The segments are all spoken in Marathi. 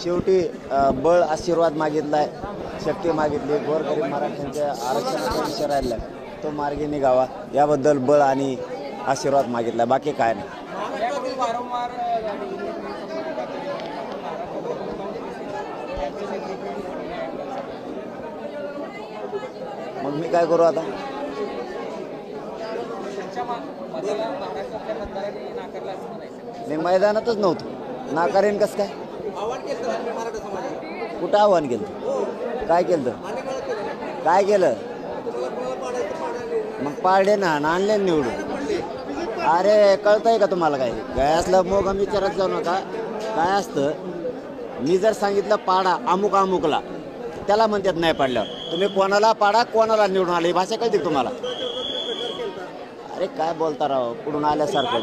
शेवटी बळ आशीर्वाद मागितलाय, शक्ती मागितली, गोरगरीब मराठ्यांच्या आरक्षणाचा विषय राहिला तो मार्गी निघावा याबद्दल बळ आणि आशीर्वाद मागितला, बाकी काय नाही. मग मी काय करू आता? मी मैदानातच नव्हतो, नाकारेन कसं काय? कुठं आव्हान केलं? काय केलं? काय केलं? मग पाडले ना, आणले निवडून. अरे कळतंय का तुम्हाला? काय गयासला मग आम्ही विचारत जाऊ नका. काय असतं, मी जर सांगितलं पाडा अमुक अमुकला, त्याला म्हणतात नाही पाडल्यावर. तुम्ही कोणाला पाडा, कोणाला निवडून आले, ही भाषा कळते तुम्हाला? अरे काय बोलता राव, कुठून आल्यासारखं.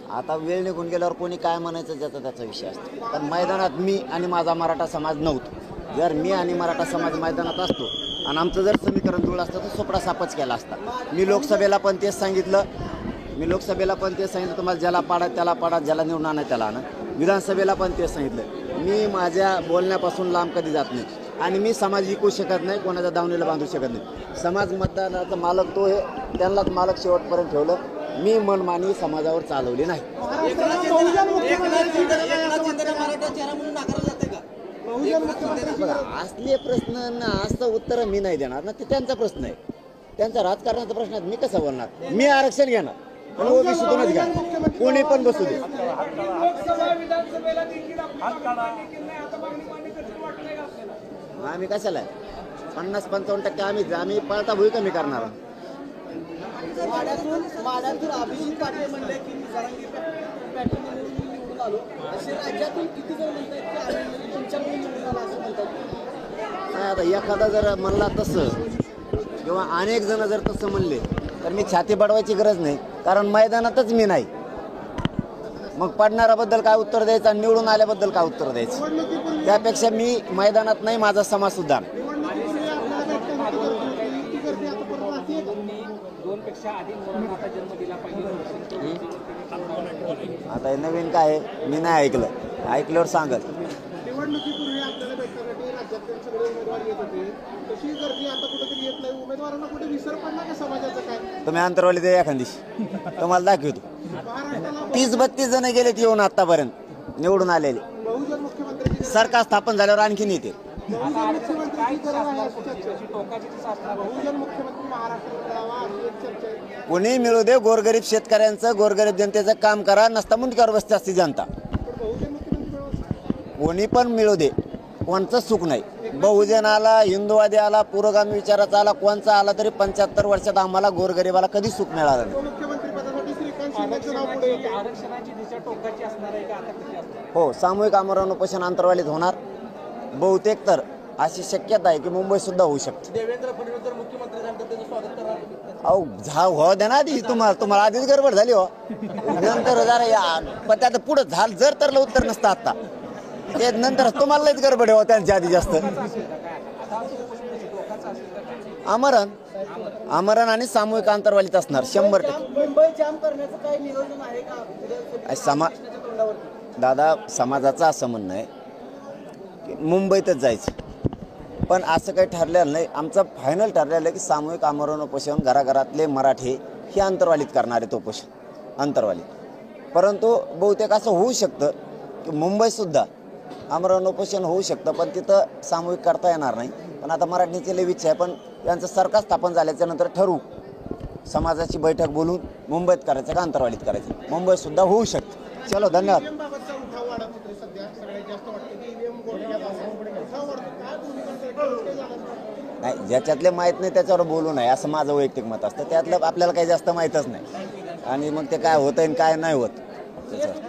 आता वेळ निघून गेल्यावर कोणी काय म्हणायचं ज्याचा त्याचा विषय असतो. पण मैदानात मी आणि माझा मराठा समाज नव्हतो. जर मी आणि मराठा समाज मैदानात असतो आणि आमचं जर समीकरण जुळलं असतं तर सोपडा सापच केला असता. मी लोकसभेला पण तेच सांगितलं, तुम्हाला ज्याला पाडा त्याला पाडा, ज्याला निवडून आणा त्याला आणा. विधानसभेला पण तेच सांगितलं. मी माझ्या बोलण्यापासून लांब कधी जात नाही आणि मी समाज विकू शकत नाही, कोणाच्या दावणीला बांधू शकत नाही. समाज मतदानाचा मालक तो आहे, त्यांनाच मालक शेवटपर्यंत ठेवलं. मी मनमानी समाजावर चालवली नाही. असले प्रश्न ना असं उत्तर मी नाही देणार ना, ते त्यांचा प्रश्न आहे, त्यांचा राजकारणाचा प्रश्न आहे. मी कसं बोलणार? मी आरक्षण घेणार पण ओबीसीतूनच घ्या, कोणी पण बसू दे. आम्ही कशाला 50-55% आम्ही पळता भुई कमी करणार. आता एखादा जर म्हणला तसं किंवा अनेक जण जर तसं म्हणले तर मी छाती बडवायची गरज नाही, कारण मैदानातच मी नाही. मग पडणाऱ्याबद्दल काय उत्तर द्यायचं आणि निवडून आल्याबद्दल काय उत्तर द्यायचं? त्यापेक्षा मी मैदानात नाही, माझा समाज सुद्धा. आता नवीन काय मी नाही ऐकलं, ऐकल्यावर सांगत. निवडणुकीपूर्वी आपल्याला भेटण्यासाठी राज्यातले सगळे उमेदवार येत होते, तशी गर्दी आता कुठेतरी येत नाही. उमेदवारांना कुठे विसर पडला का समाजाचं काय? तुम्ही अंतरवाली दे एखाद दिवशी, तुम्हाला दाखवतो. 30-32 जण गेलेत येऊन आतापर्यंत निवडून आलेले. बहुजन मुख्यमंत्री सरकार स्थापन झाल्यावर आणखीन येते. बहुजन मुख्यमंत्री महाराष्ट्रात मिळावा अशी एक चर्चा आहे. कोणी मिळू दे, गोरगरीब शेतकऱ्यांचं, गोरगरीब जनतेचं काम करा. नसता मुंडक्यावर बसते असती जनता. कोणी पण मिळू दे, कोणचं सुख नाही. बहुजनाला, हिंदुवादी आला, पुरोगामी विचाराचा आला, कोणचा आला तरी 75 वर्षात आम्हाला गोरगरिबाला कधी सुख मिळालं नाही. हो, सामूहिक आमरण उपोषण अंतरवालीत होणार बहुतेक. तर अशी शक्यता आहे की मुंबई सुद्धा होऊ शकते. देवेंद्र फडणवीस जर मुख्यमंत्री झाले तर त्याचं स्वागत करणार. अहो हो द्या ना आधी, तुम्हाला आधीच गडबड झाली हो. नंतर जरा पण त्यात पुढं झालं जर तर उत्तर नसतं आता, ते नंतर तुम्हाला लयच गडबड हो त्यांच्या आधी जास्त. आमरण आणि सामूहिक अंतरवालीत असणार 100%. मुंबई जाम करण्याचं काही नियोजन आहे का? दादा, समाजाचं असं म्हणणं आहे की मुंबईतच जायचं, पण असं काही ठरलेलं नाही. आमचं फायनल ठरलेलं आहे की सामूहिक आमरण उपोषण घराघरातले मराठी हे अंतरवालीत करणार आहेत उपोषण अंतरवालीत. परंतु बहुतेक असं होऊ शकतं की मुंबईसुद्धा आमरण उपोषण होऊ शकतं, पण तिथं सामूहिक करता येणार नाही. पण आता मराठीची लई इच्छा आहे, पण यांचं सरकार स्थापन झाल्याच्या नंतर ठरवू, समाजाची बैठक बोलून मुंबईत करायचं का अंतरवालीत करायचं. मुंबईसुद्धा होऊ शकतं. चलो, धन्यवाद. नाही, ज्याच्यातले माहीत नाही त्याच्यावर बोलू नये असं माझं वैयक्तिक मत असतं. त्यातलं आपल्याला काही जास्त माहीतच नाही आणि मग ते काय होतं आणि काय नाही होत त्याच्यावर.